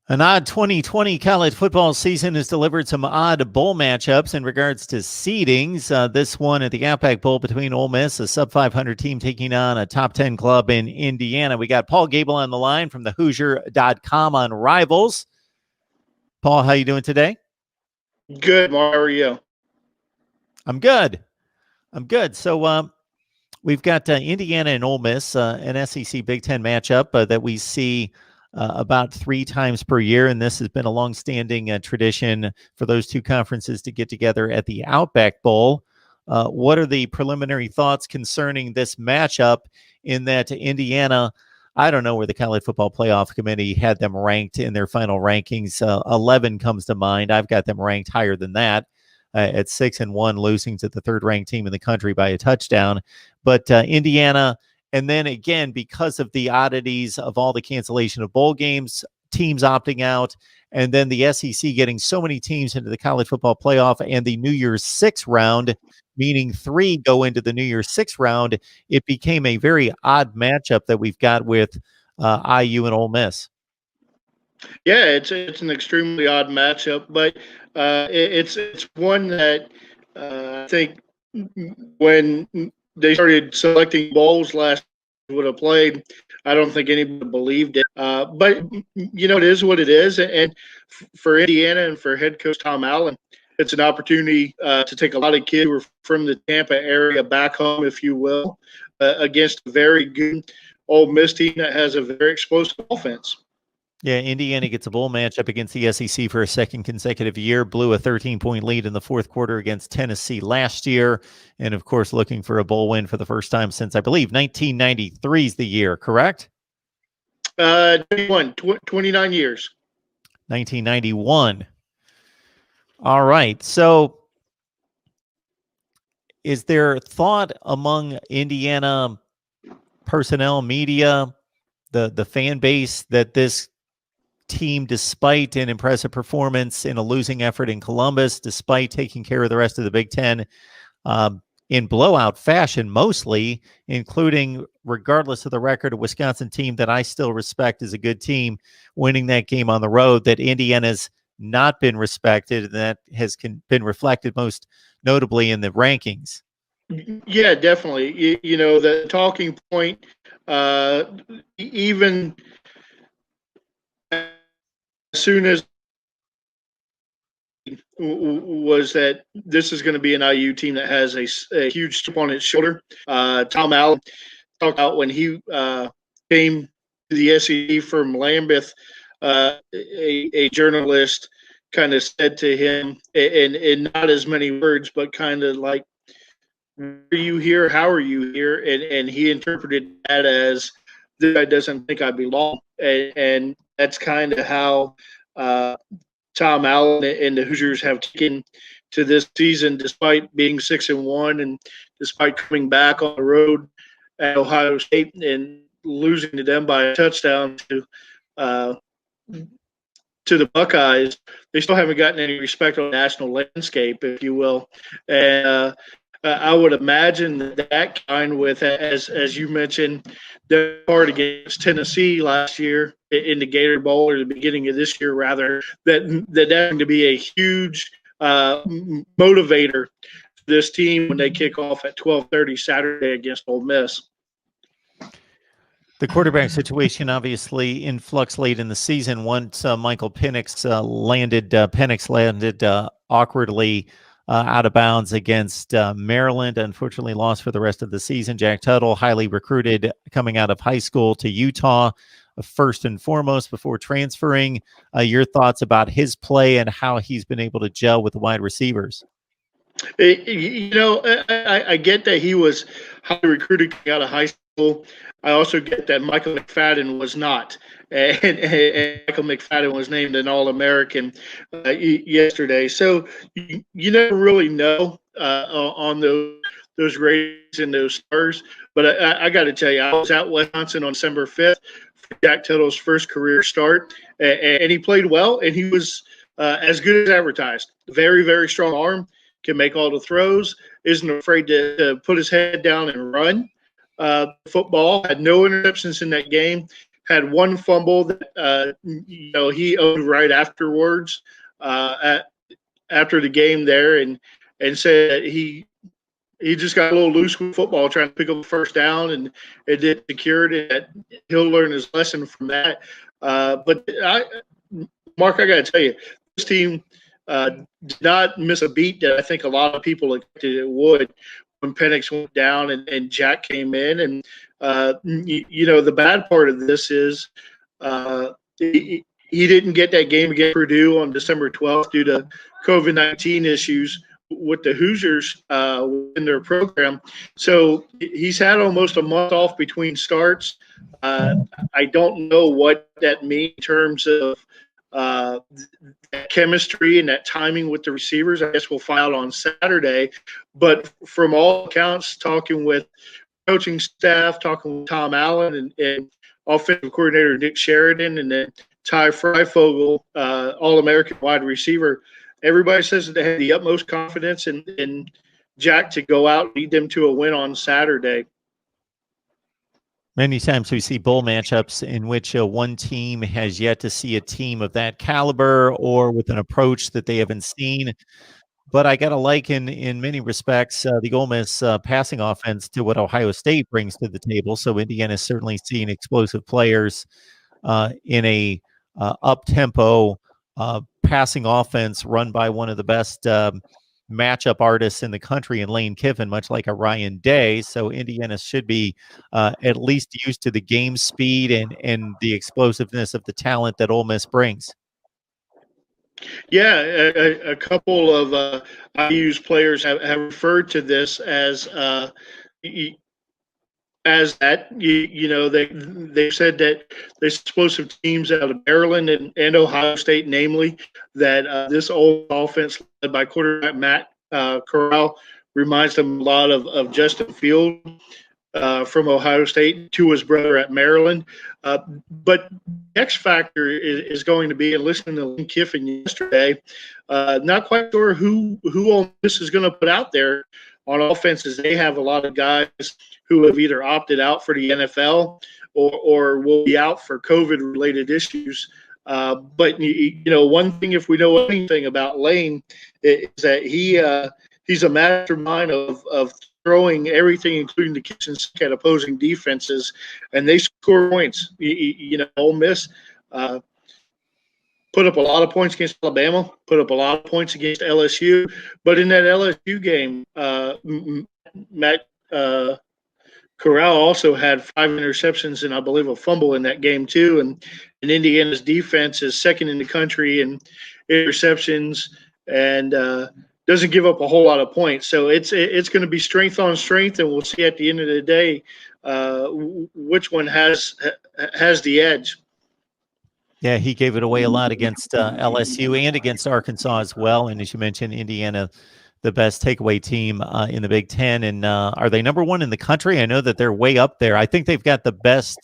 An odd 2020 college football season has delivered some odd bowl matchups in regards to seedings. This one at the Outback Bowl between Ole Miss, a sub-500 team, taking on a top 10 club in Indiana. We got Paul Gable on the line from the Hoosier.com on Rivals. Paul, how you doing today? Good, Mark. How are you? I'm good. So we've got Indiana and Ole Miss, an SEC Big Ten matchup that we see about 3 times per year, and this has been a longstanding tradition for those two conferences to get together at the Outback Bowl. What are the preliminary thoughts concerning this matchup? In that Indiana, I don't know where the College Football Playoff Committee had them ranked in their final rankings. 11 comes to mind. I've got them ranked higher than that. At 6-1, losing to the third-ranked team in the country by a touchdown. But Indiana, and then again, because of the oddities of all the cancellation of bowl games, teams opting out, and then the SEC getting so many teams into the college football playoff and the New Year's Six round, meaning 3 go into the New Year's Six round, it became a very odd matchup that we've got with IU and Ole Miss. Yeah, it's an extremely odd matchup, but it's one that I think when they started selecting bowls last would have played, I don't think anybody believed it. But it is what it is, and for Indiana and for head coach Tom Allen, it's an opportunity to take a lot of kids who are from the Tampa area back home, if you will, against a very good Ole Miss team that has a very explosive offense. Yeah, Indiana gets a bowl matchup against the SEC for a second consecutive year, blew a 13-point lead in the fourth quarter against Tennessee last year, and of course looking for a bowl win for the first time since, I believe, 1993 is the year, correct? 29 years. 1991. All right, so is there thought among Indiana personnel, media, the fan base, that this team, despite an impressive performance in a losing effort in Columbus, despite taking care of the rest of the Big Ten in blowout fashion, mostly, including, regardless of the record, a Wisconsin team that I still respect as a good team, winning that game on the road, that Indiana's not been respected, and that has been reflected most notably in the rankings? Yeah, definitely. The talking point, even as soon as was that this is going to be an IU team that has a huge chip on its shoulder. Tom Allen talked about when he came to the SEC from Lambeth, a journalist kind of said to him, in not as many words, but kind of like, "Are you here? How are you here?" And he interpreted that as, "This guy doesn't think I belong," and that's kind of how Tom Allen and the Hoosiers have taken to this season, despite being 6-1 and despite coming back on the road at Ohio State and losing to them by a touchdown to the Buckeyes. They still haven't gotten any respect on the national landscape, if you will. And I would imagine that kind with, as you mentioned, the part against Tennessee last year in the Gator Bowl, or the beginning of this year, rather, that's going to be a huge motivator for this team when they kick off at 12:30 Saturday against Ole Miss. The quarterback situation obviously in flux late in the season. Once Michael Penix landed awkwardly out of bounds against Maryland, unfortunately lost for the rest of the season. Jack Tuttle, highly recruited coming out of high school to Utah, first and foremost before transferring. Your thoughts about his play and how he's been able to gel with the wide receivers? I get that he was highly recruited coming out of high school. I also get that Michael McFadden was not, and Michael McFadden was named an All-American yesterday. So you never really know on those ratings and those stars. But I got to tell you, I was at Wisconsin on December 5th for Jack Tuttle's first career start, and he played well, and he was as good as advertised. Very, very strong arm, can make all the throws, isn't afraid to put his head down and run. Football, had no interceptions in that game, had one fumble that he owned right afterwards after the game there, and said that he just got a little loose with football trying to pick up a first down, and it did secure it, and he'll learn his lesson from that. Mark, I got to tell you, this team did not miss a beat that I think a lot of people expected it would when Penix went down and Jack came in. And, the bad part of this is he didn't get that game against Purdue on December 12th due to COVID-19 issues with the Hoosiers in their program. So he's had almost a month off between starts. I don't know what that means in terms of that chemistry and that timing with the receivers. I guess we'll find out on Saturday. But from all accounts, talking with coaching staff, talking with Tom Allen and offensive coordinator Nick Sheridan, and then Ty Freifogel, All-American wide receiver, everybody says that they have the utmost confidence in Jack to go out and lead them to a win on Saturday. Many times we see bowl matchups in which one team has yet to see a team of that caliber or with an approach that they haven't seen. But I got to liken in many respects the Ole Miss passing offense to what Ohio State brings to the table. So Indiana's certainly seen explosive players in a up-tempo passing offense run by one of the best matchup artists in the country in Lane Kiffin, much like a Ryan Day. So Indiana should be at least used to the game speed and the explosiveness of the talent that Ole Miss brings. Yeah, a couple of IU's players have referred to this as that. They said that there's explosive teams out of Maryland and Ohio State, namely that this old offense led by quarterback Matt Corral reminds them a lot of Justin Field from Ohio State, to his brother at Maryland. But the X factor is going to be, and listening to Lane Kiffin yesterday, not quite sure who Ole Miss is going to put out there on offenses. They have a lot of guys who have either opted out for the NFL or will be out for COVID-related issues. But one thing, if we know anything about Lane, is that he's a mastermind of throwing everything, including the kitchen sink, at opposing defenses, and they score points. Ole Miss put up a lot of points against Alabama, put up a lot of points against LSU, but in that LSU game, Matt Corral also had 5 interceptions and I believe a fumble in that game too. And Indiana's defense is second in the country in interceptions and doesn't give up a whole lot of points. So it's going to be strength on strength, and we'll see at the end of the day which one has the edge. Yeah, he gave it away a lot against LSU and against Arkansas as well. And as you mentioned, Indiana, the best takeaway team in the Big Ten. And are they number one in the country? I know that they're way up there. I think they've got the best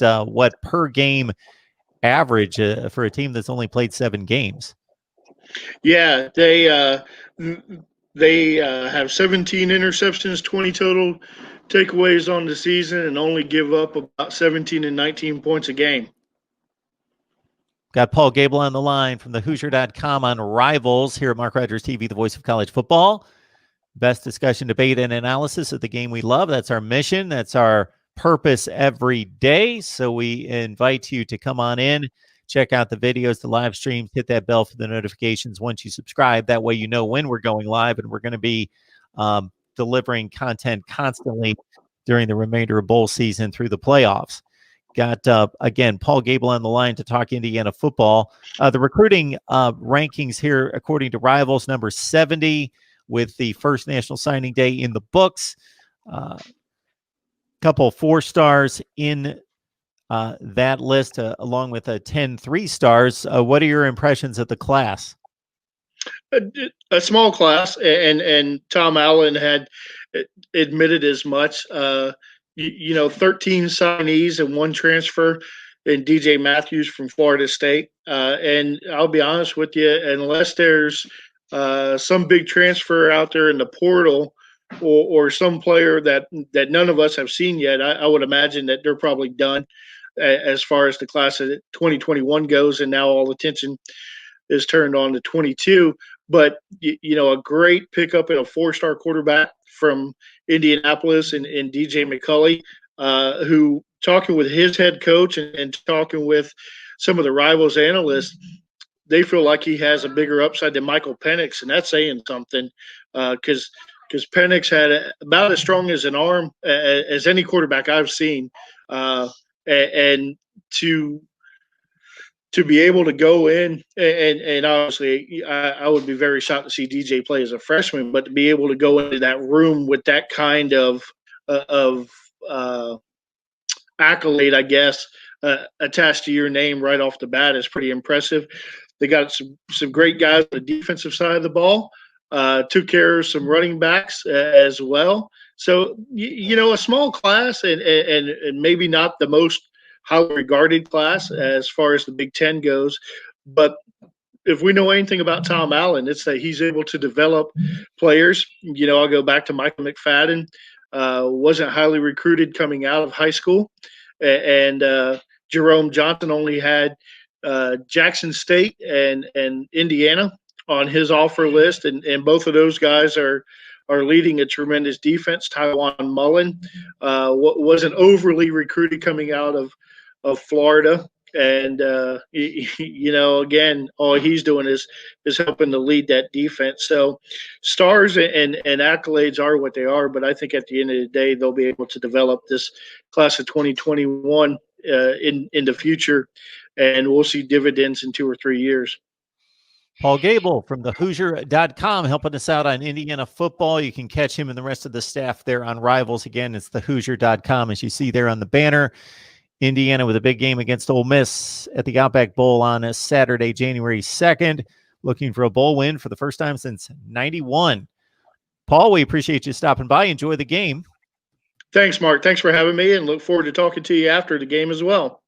per game average for a team that's only played 7 games. Yeah, they have 17 interceptions, 20 total takeaways on the season, and only give up about 17 and 19 points a game. Got Paul Gable on the line from the Hoosier.com on Rivals here at Mark Rogers TV, the voice of college football. Best discussion, debate, and analysis of the game we love. That's our mission. That's our purpose every day. So we invite you to come on in, check out the videos, the live streams, hit that bell for the notifications once you subscribe. That way you know when we're going live, and we're going to be delivering content constantly during the remainder of bowl season through the playoffs. Got, again, Paul Gable on the line to talk Indiana football. The recruiting rankings here, according to Rivals, number 70 with the first national signing day in the books. Couple 4 stars in that list, along with 10 3-stars. What are your impressions of the class? A small class, and Tom Allen had admitted as much. 13 signees and 1 transfer in DJ Matthews from Florida State. And I'll be honest with you, unless there's some big transfer out there in the portal or some player that none of us have seen yet, I would imagine that they're probably done. as far as the class of 2021 goes, and now all attention is turned on to 22. But a great pickup in a 4-star quarterback from Indianapolis and DJ McCulley, who, talking with his head coach and talking with some of the rivals analysts, they feel like he has a bigger upside than Michael Penix, and that's saying something, because Penix had about as strong as an arm as any quarterback I've seen, and to be able to go in and obviously I would be very shocked to see DJ play as a freshman, but to be able to go into that room with that kind of accolade, I guess, attached to your name right off the bat is pretty impressive. They got some great guys on the defensive side of the ball. Took care of some running backs as well. So, a small class and maybe not the most highly regarded class as far as the Big Ten goes. But if we know anything about Tom Allen, it's that he's able to develop players. I'll go back to Michael McFadden. Wasn't highly recruited coming out of high school. And Jerome Johnson only had Jackson State and Indiana on his offer list, and both of those guys are leading a tremendous defense. Tywan Mullen wasn't overly recruited coming out of Florida, and again, all he's doing is helping to lead that defense. So stars and accolades are what they are, but I think at the end of the day, they'll be able to develop this class of 2021 in the future, and we'll see dividends in 2 or 3 years. Paul Gable from the Hoosier.com helping us out on Indiana football. You can catch him and the rest of the staff there on Rivals. Again, it's the Hoosier.com, as you see there on the banner. Indiana with a big game against Ole Miss at the Outback Bowl on a Saturday, January 2nd. Looking for a bowl win for the first time since '91. Paul, we appreciate you stopping by. Enjoy the game. Thanks, Mark. Thanks for having me, and look forward to talking to you after the game as well.